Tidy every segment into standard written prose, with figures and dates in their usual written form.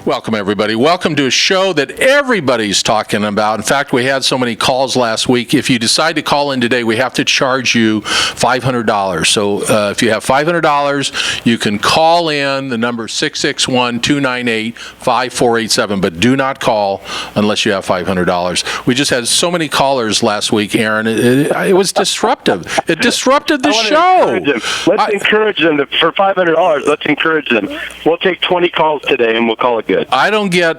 Welcome, everybody. Welcome to a show that everybody's talking about. In fact, we had so many calls last week. If you decide to call in today, we have to charge you $500. So if you have $500, you can call in. The number is 661-298-5487. But do not call unless you have $500. We just had so many callers last week, Aaron. It was disruptive. It disrupted the show. Let's encourage them for $500. Let's encourage them. We'll take 20 calls today, and we'll call it good. I don't get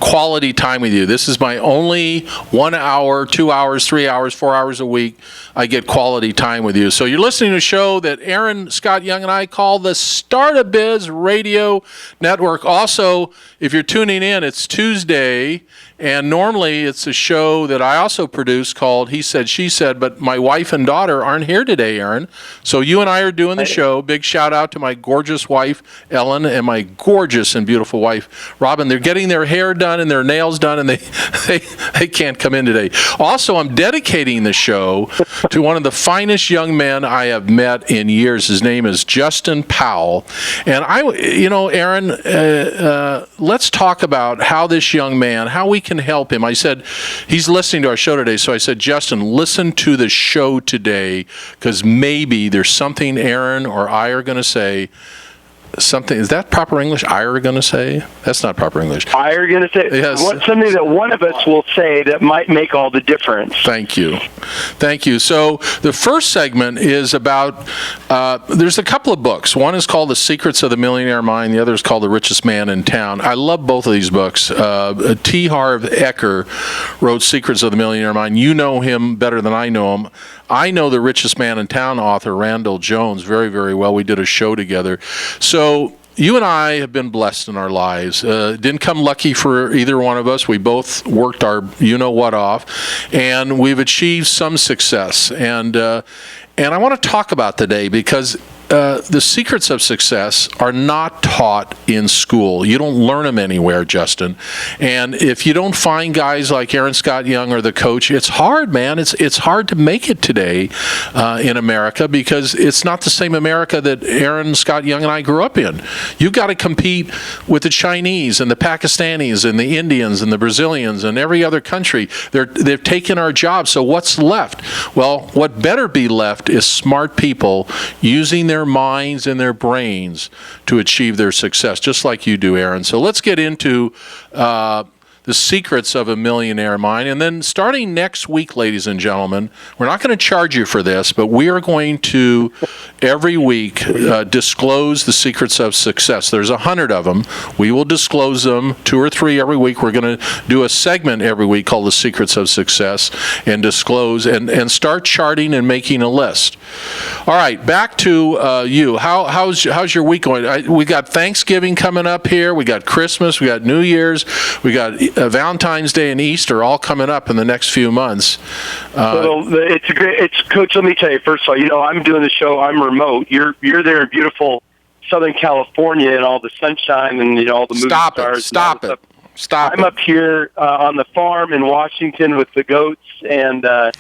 quality time with you. This is my only 1 hour, 2 hours, 3 hours, 4 hours a week. I get quality time with you. So you're listening to a show that Aaron Scott Young and I call the Start A Biz Radio Network. Also, if you're tuning in, it's Tuesday, and normally it's a show that I also produce called He Said, She Said, but my wife and daughter aren't here today, Aaron. So you and I are doing the show. Big shout out to my gorgeous wife, Ellen, and my gorgeous and beautiful wife, Robin. They're getting their hair done and their nails done, and they can't come in today. Also, I'm dedicating the show to one of the finest young men I have met in years. His name is Justin Powell. And Aaron, let's talk about how this young man, how we can help him. I said, he's listening to our show today, so I said, Justin, listen to the show today, because maybe there's something Aaron or I are going to say. Something, is that proper English? I are going to say? That's not proper English. I are going to say. Yes. Something that one of us will say that might make all the difference. Thank you. So the first segment is about, there's a couple of books. One is called The Secrets of the Millionaire Mind. The other is called The Richest Man in Town. I love both of these books. T. Harv Eker wrote Secrets of the Millionaire Mind. You know him better than I know him. I know the Richest Man in Town author, Randall Jones, very, very well. We did a show together. So you and I have been blessed in our lives. Didn't come lucky for either one of us. We both worked our you-know-what off, and we've achieved some success. And I want to talk about today because the secrets of success are not taught in school. You don't learn them anywhere, Justin. And if you don't find guys like Aaron Scott Young or the coach, it's hard, man. It's hard to make it today in America, because it's not the same America that Aaron Scott Young and I grew up in. You've got to compete with the Chinese and the Pakistanis and the Indians and the Brazilians and every other country. They've taken our jobs. So what's left? Well, what better be left is smart people using their minds and their brains to achieve their success, just like you do, Aaron. So let's get into the secrets of a millionaire mind. And then starting next week, ladies and gentlemen, we're not going to charge you for this, but we are going to every week disclose the secrets of success. There's 100 of them. We will disclose them 2 or 3 every week. We're going to do a segment every week called The Secrets of Success and disclose and start charting and making a list. All right, back to you. How's your week going? We got Thanksgiving coming up here. We got Christmas. We got New Year's. We got Valentine's Day and Easter all coming up in the next few months. It's Coach. Let me tell you, first of all, I'm doing the show. I'm remote. You're there in beautiful Southern California and all the sunshine and all the movie stars. Stop it! I'm up here on the farm in Washington with the goats, and but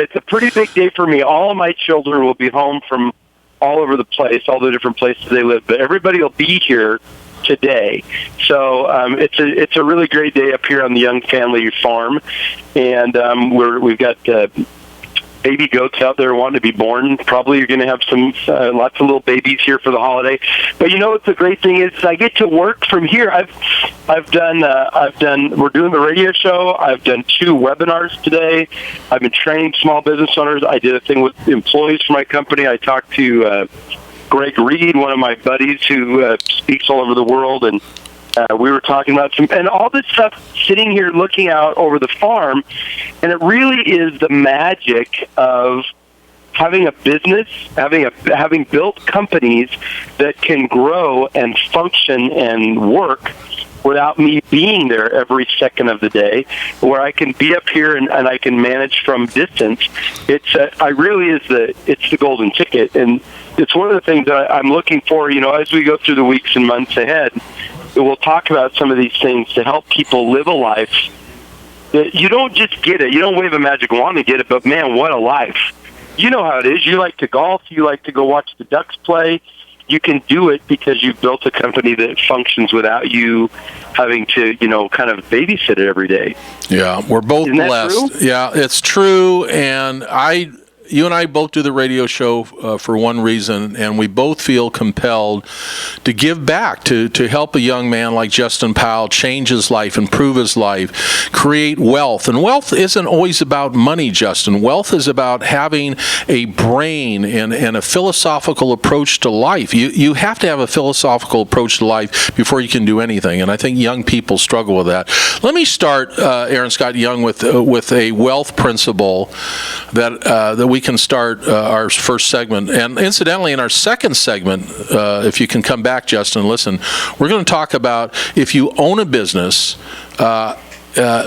it's a pretty big day for me. All of my children will be home from all over the place, all the different places they live, but everybody will be here today. So it's a really great day up here on the Young Family Farm, and we've got baby goats out there wanting to be born. Probably you're going to have some lots of little babies here for the holiday. But what the great thing is I get to work from here. I've done. We're doing the radio show. I've done 2 webinars today. I've been training small business owners. I did a thing with employees for my company. I talked to Greg Reed, one of my buddies who speaks all over the world, and we were talking about and all this stuff sitting here looking out over the farm, and it really is the magic of having a business, having built companies that can grow and function and work without me being there every second of the day, where I can be up here and I can manage from distance. It's the golden ticket, and it's one of the things that I'm looking for. As we go through the weeks and months ahead, we'll talk about some of these things to help people live a life that you don't just get it. You don't wave a magic wand to get it, but man, what a life! You know how it is. You like to golf. You like to go watch the Ducks play. you can do it because you've built a company that functions without you having to, kind of babysit it every day. Yeah, we're both Isn't that blessed. true? Yeah, it's true. And you and I both do the radio show for one reason, and we both feel compelled to give back, to help a young man like Justin Powell change his life, improve his life, create wealth. And wealth isn't always about money, Justin. Wealth is about having a brain and a philosophical approach to life. You have to have a philosophical approach to life before you can do anything, and I think young people struggle with that. Let me start, Aaron Scott Young, with a wealth principle that we can start our first segment. And incidentally, in our second segment, if you can come back, Justin, listen, we're going to talk about if you own a business,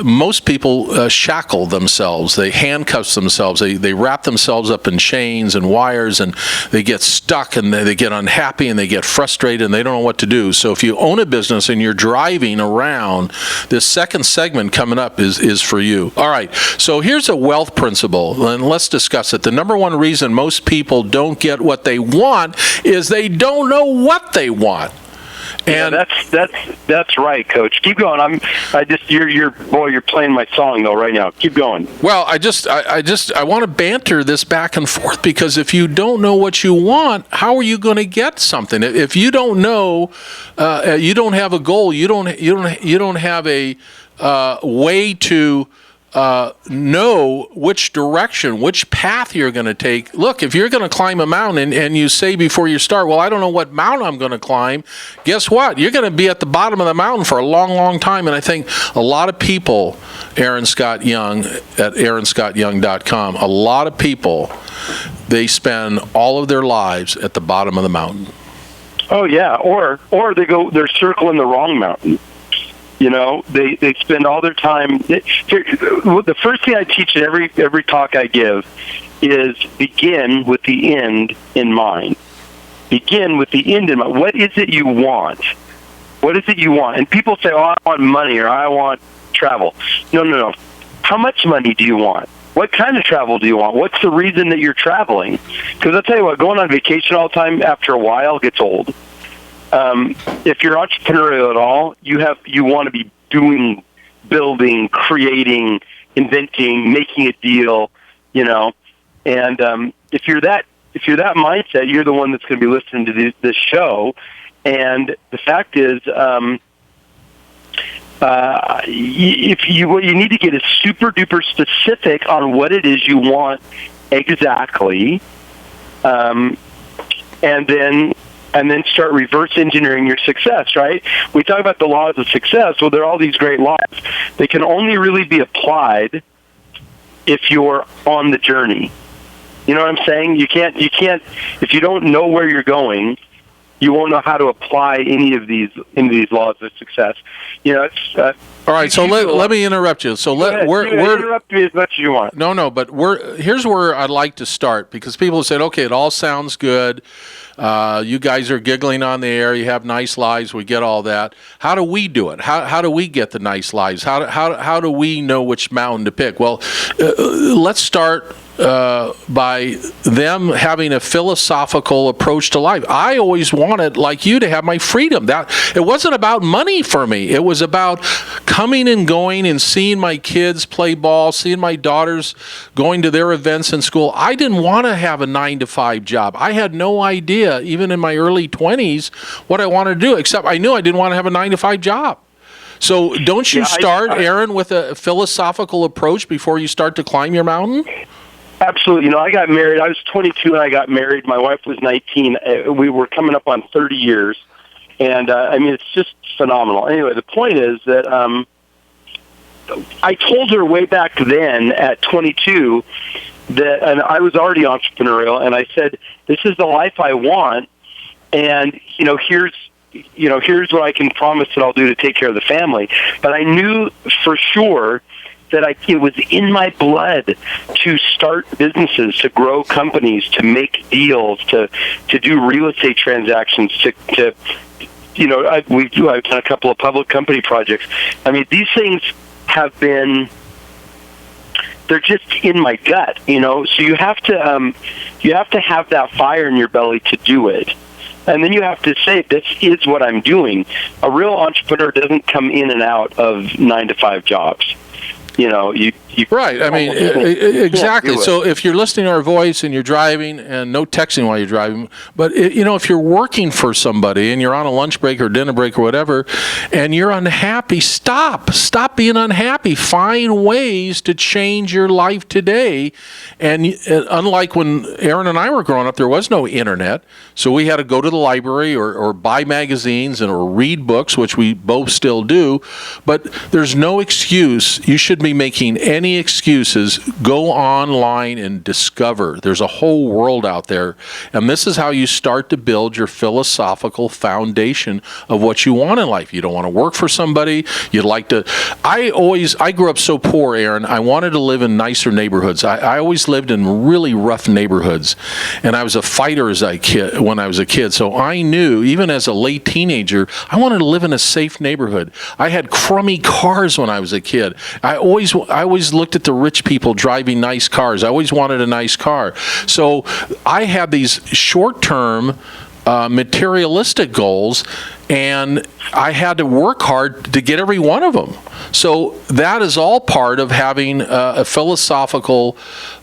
most people shackle themselves. They handcuff themselves. They wrap themselves up in chains and wires, and they get stuck, and they get unhappy, and they get frustrated, and they don't know what to do. So if you own a business and you're driving around, this second segment coming up is for you. All right, so here's a wealth principle, and let's discuss it. The number one reason most people don't get what they want is they don't know what they want. And that's right, Coach. Keep going. You're playing my song though right now. Keep going. Well, I want to banter this back and forth, because if you don't know what you want, how are you going to get something? If you don't know, you don't have a goal. You don't have a way to know which direction, which path you're going to take. Look, if you're going to climb a mountain and you say before you start, well, I don't know what mountain I'm going to climb, guess what? You're going to be at the bottom of the mountain for a long, long time. And I think a lot of people, Aaron Scott Young at aaronscottyoung.com, a lot of people, they spend all of their lives at the bottom of the mountain. Oh, yeah. Or they're circling the wrong mountain. They spend all their time. The first thing I teach in every talk I give is begin with the end in mind. Begin with the end in mind. What is it you want? What is it you want? And people say, I want money, or I want travel. No. How much money do you want? What kind of travel do you want? What's the reason that you're traveling? Because I'll tell you what, going on vacation all the time after a while gets old. If you're entrepreneurial at all, you want to be doing, building, creating, inventing, making a deal, And if you're that mindset, you're the one that's going to be listening to this show. And the fact is, what you need to get is super duper specific on what it is you want exactly, and then start reverse engineering your success, right? We talk about the laws of success. Well, there are all these great laws. They can only really be applied if you're on the journey. You know what I'm saying? You can't, if you don't know where you're going, you won't know how to apply any of these laws of success. It's all right. So let me interrupt you. So interrupt me as much as you want. No, but here's where I'd like to start, because people have said, okay, it all sounds good. You guys are giggling on the air. You have nice lives. We get all that. How do we do it? How do we get the nice lives? How do we know which mountain to pick? Well, let's start by them having a philosophical approach to life. I always wanted, like you, to have my freedom. That it wasn't about money for me. It was about coming and going and seeing my kids play ball, seeing my daughters going to their events in school. I didn't want to have a 9-to-5 job. I had no idea, even in my early 20s, what I wanted to do, except I knew I didn't want to have a 9-to-5 job. So don't you start, Aaron, with a philosophical approach before you start to climb your mountain? Absolutely. I got married. I was 22 when I got married. My wife was 19. We were coming up on 30 years. And, it's just phenomenal. Anyway, the point is that I told her way back then at 22 and I was already entrepreneurial, and I said, this is the life I want, and, here's what I can promise that I'll do to take care of the family. But I knew for sure that it was in my blood to start businesses, to grow companies, to make deals, to do real estate transactions, I've done a couple of public company projects. These things have been, they're just in my gut, so you have to have that fire in your belly to do it. And then you have to say, this is what I'm doing. A real entrepreneur doesn't come in and out of 9-to-5 jobs. You right. I mean, exactly. So if you're listening to our voice and you're driving, and no texting while you're driving, but if you're working for somebody and you're on a lunch break or dinner break or whatever, and you're unhappy, stop being unhappy. Find ways to change your life today. And unlike when Aaron and I were growing up, there was no internet, so we had to go to the library or buy magazines or read books, which we both still do. But there's no excuse. You should be making any excuses. Go online and discover. There's a whole world out there, and this is how you start to build your philosophical foundation of what you want in life. You don't want to work for somebody. You'd like to. I grew up so poor, Aaron. I wanted to live in nicer neighborhoods. I always lived in really rough neighborhoods, and I was a fighter when I was a kid. So I knew, even as a late teenager, I wanted to live in a safe neighborhood. I had crummy cars when I was a kid. I always looked at the rich people driving nice cars. I always wanted a nice car. So I had these short-term materialistic goals, and I had to work hard to get every one of them. So that is all part of having a philosophical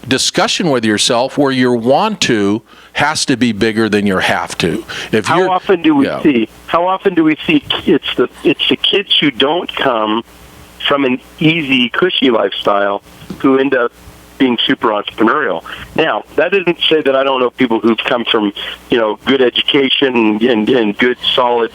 discussion with yourself, where your want to has to be bigger than your have to. How often do we see it's the kids who don't come from an easy, cushy lifestyle who end up being super entrepreneurial. Now, that doesn't say that I don't know people who've come from, good education and good, solid,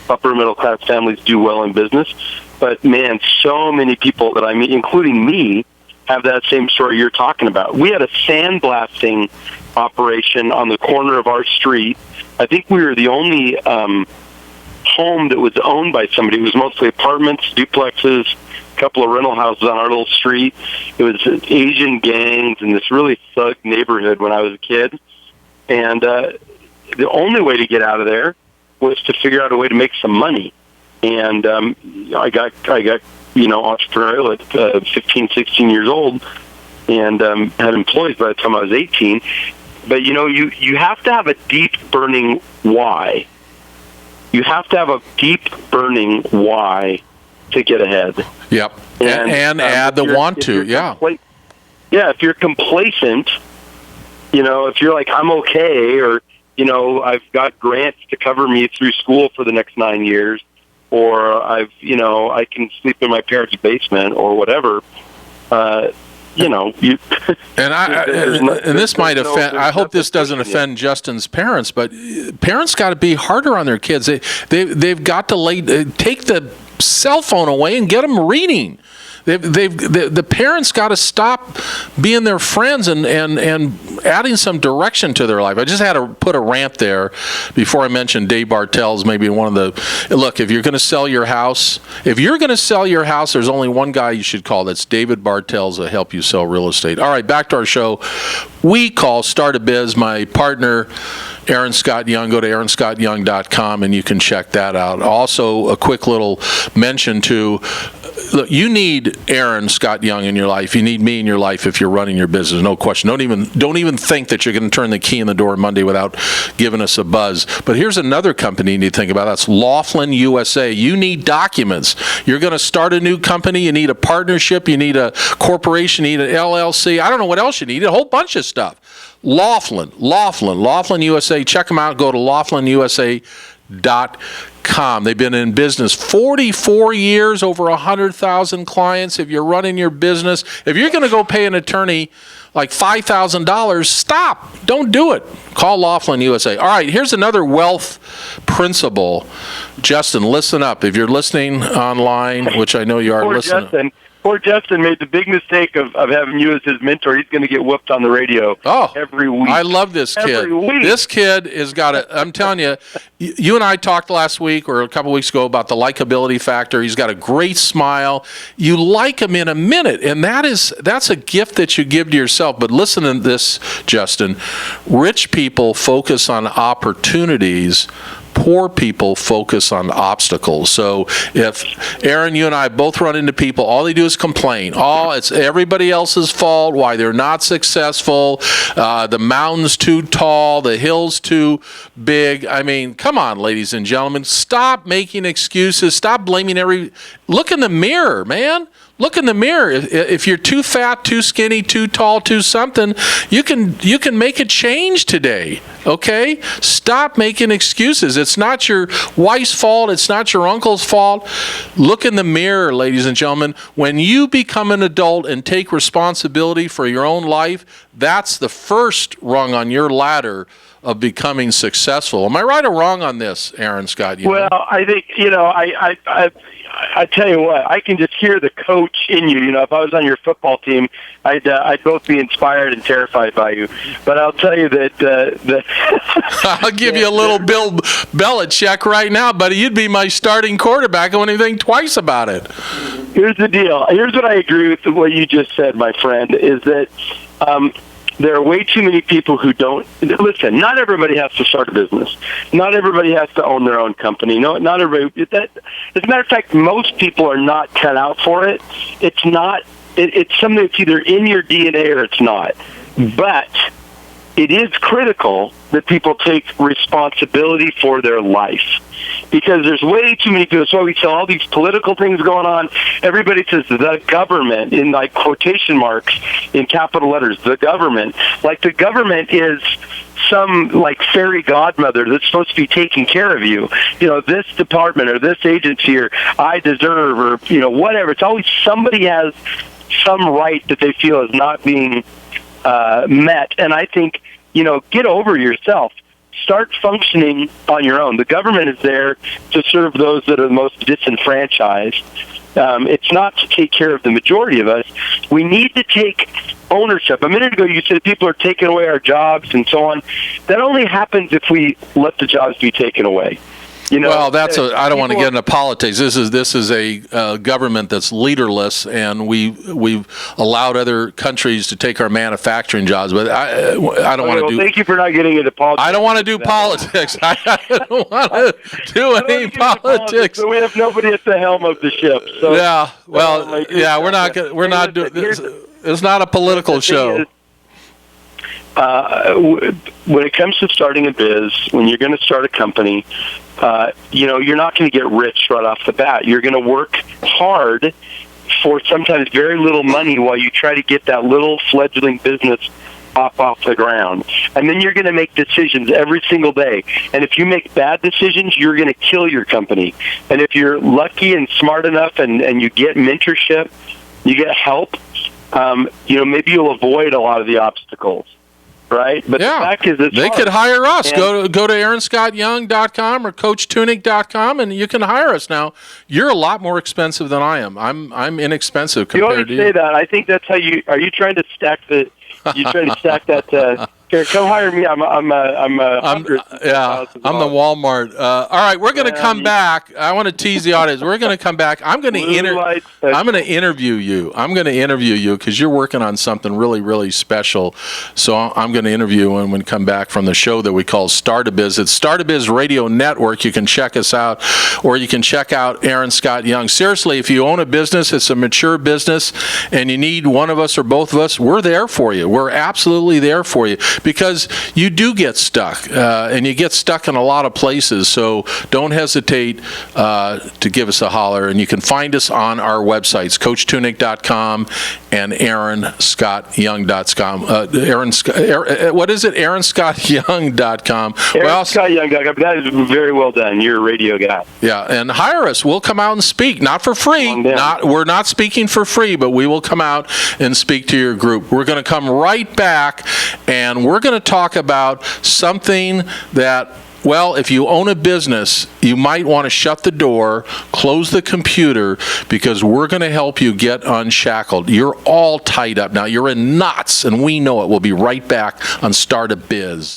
upper middle class families do well in business. But man, so many people that I meet, including me, have that same story you're talking about. We had a sandblasting operation on the corner of our street. I think we were the only home that was owned by somebody. It was mostly apartments, duplexes, a couple of rental houses on our little street. It was Asian gangs in this really thug neighborhood when I was a kid. And the only way to get out of there was to figure out a way to make some money. And I got entrepreneurial at 15, 16 years old, and had employees by the time I was 18. But, you have to have a deep, burning why. You have to have a deep, burning why to get ahead. Yep. And add the want to, if you're complacent, if you're like, I'm okay, or, I've got grants to cover me through school for the next 9 years, or I can sleep in my parents' basement or whatever, and this might offend. I hope this doesn't offend Justin's parents, but parents got to be harder on their kids. They've got to take the cell phone away and get them reading. The parents got to stop being their friends and adding some direction to their life. I just had to put a rant there before I mentioned Dave Bartels. Maybe one of the look. If you're going to sell your house, there's only one guy you should call. That's David Bartels to help you sell real estate. All right, back to our show. We call Start a Biz. My partner, Aaron Scott Young. Go to aaronscottyoung.com and you can check that out. Also, a quick little mention to. Look, you need Aaron Scott Young in your life. You need me in your life if you're running your business. No question. Don't even think that you're going to turn the key in the door Monday without giving us a buzz. But here's another company you need to think about. That's Laughlin USA. You need documents. You're going to start a new company. You need a partnership. You need a corporation. You need an LLC. I don't know what else you need. A whole bunch of stuff. Laughlin USA. Check them out. Go to laughlinusa.com. They've been in business 44 years, over 100,000 clients. If you're running your business, if you're going to go pay an attorney like $5,000, stop. Don't do it. Call Laughlin USA. All right, here's another wealth principle. Justin, listen up. If you're listening online, which I know you are, listening. Poor Justin made the big mistake of having you as his mentor. He's going to get whooped on the radio every week. I love this kid. Every week. This kid has got it. I'm telling you, you and I talked last week or a couple weeks ago about the likability factor. He's got a great smile. You like him in a minute, and that's a gift that you give to yourself. But listen to this, Justin. Rich people focus on opportunities. poor people focus on obstacles. So if, Aaron, you and I both run into people, all they do is complain. Oh, it's everybody else's fault, why they're not successful, the mountain's too tall, the hill's too big. I mean, come on, ladies and gentlemen, stop making excuses. Stop blaming look in the mirror, man. Look in the mirror. If you're too fat, too skinny, too tall, too something, you can make a change today, okay? Stop making excuses. It's not your wife's fault. It's not your uncle's fault. Look in the mirror, ladies and gentlemen. When you become an adult and take responsibility for your own life, that's the first rung on your ladder of becoming successful. Am I right or wrong on this, Aaron Scott? Well, I think, I tell you what, I can just hear the coach in you. If I was on your football team, I'd both be inspired and terrified by you. But I'll tell you that I'll give you a little Bill Belichick right now, buddy. You'd be my starting quarterback. I wouldn't even think twice about it. Here's the deal. Here's what I agree with what you just said, my friend, is that there are way too many people who don't listen. Not everybody has to start a business. Not everybody has to own their own company. No, not everybody. As a matter of fact, most people are not cut out for it. It's not. It's something that's either in your DNA or it's not. But it is critical that people take responsibility for their life, because there's way too many people. That's why we see all these political things going on. Everybody says the government, in like quotation marks in capital letters, the government. Like the government is some like fairy godmother that's supposed to be taking care of you. This department or this agency, or I deserve, or whatever. It's always somebody has some right that they feel is not being met. And I think, get over yourself. Start functioning on your own. The government is there to serve those that are the most disenfranchised. It's not to take care of the majority of us. We need to take ownership. A minute ago, you said people are taking away our jobs and so on. That only happens if we let the jobs be taken away. Well, I don't want to get into politics. This is a government that's leaderless, and we've allowed other countries to take our manufacturing jobs. But I don't want to do. Thank you for not getting into politics. I don't want to do politics. I don't want to do any politics. So we have nobody at the helm of the ship. So, yeah. Well, we're not doing this. It's not a political show. When it comes to starting a biz, when you're going to start a company, you're not going to get rich right off the bat. You're going to work hard for sometimes very little money while you try to get that little fledgling business off the ground. And then you're going to make decisions every single day. And if you make bad decisions, you're going to kill your company. And if you're lucky and smart enough and you get mentorship, you get help, maybe you'll avoid a lot of the obstacles. Right? But the fact is, they could hire us. Go to AaronScottYoung.com or CoachTunic.com, and you can hire us. Now, you're a lot more expensive than I am. I'm inexpensive compared to you. You always say that. I think that's how you are. You trying to stack that? Here, come hire me. I'm the Walmart. All right, we're going to come back. I want to tease the audience. We're going to come back. I'm going to interview you. I'm going to interview you because you're working on something really, really special. So I'm going to interview you when we come back from the show that we call Start a Biz. It's Start a Biz Radio Network. You can check us out, or you can check out Aaron Scott Young. Seriously, if you own a business, it's a mature business, and you need one of us or both of us, we're there for you. We're absolutely there for you. Because you do get stuck, and you get stuck in a lot of places. So don't hesitate to give us a holler. And you can find us on our websites, CoachTunic.com and AaronScottYoung.com. What is it? AaronScottYoung.com. AaronScottYoung.com. That is very well done. You're a radio guy. Yeah, and hire us. We'll come out and speak, not for free. We're not speaking for free, but we will come out and speak to your group. We're going to come right back, and we're going to talk about something that, well, if you own a business, you might want to shut the door, close the computer, because we're going to help you get unshackled. You're all tied up now. You're in knots, and we know it. We'll be right back on Start a Biz.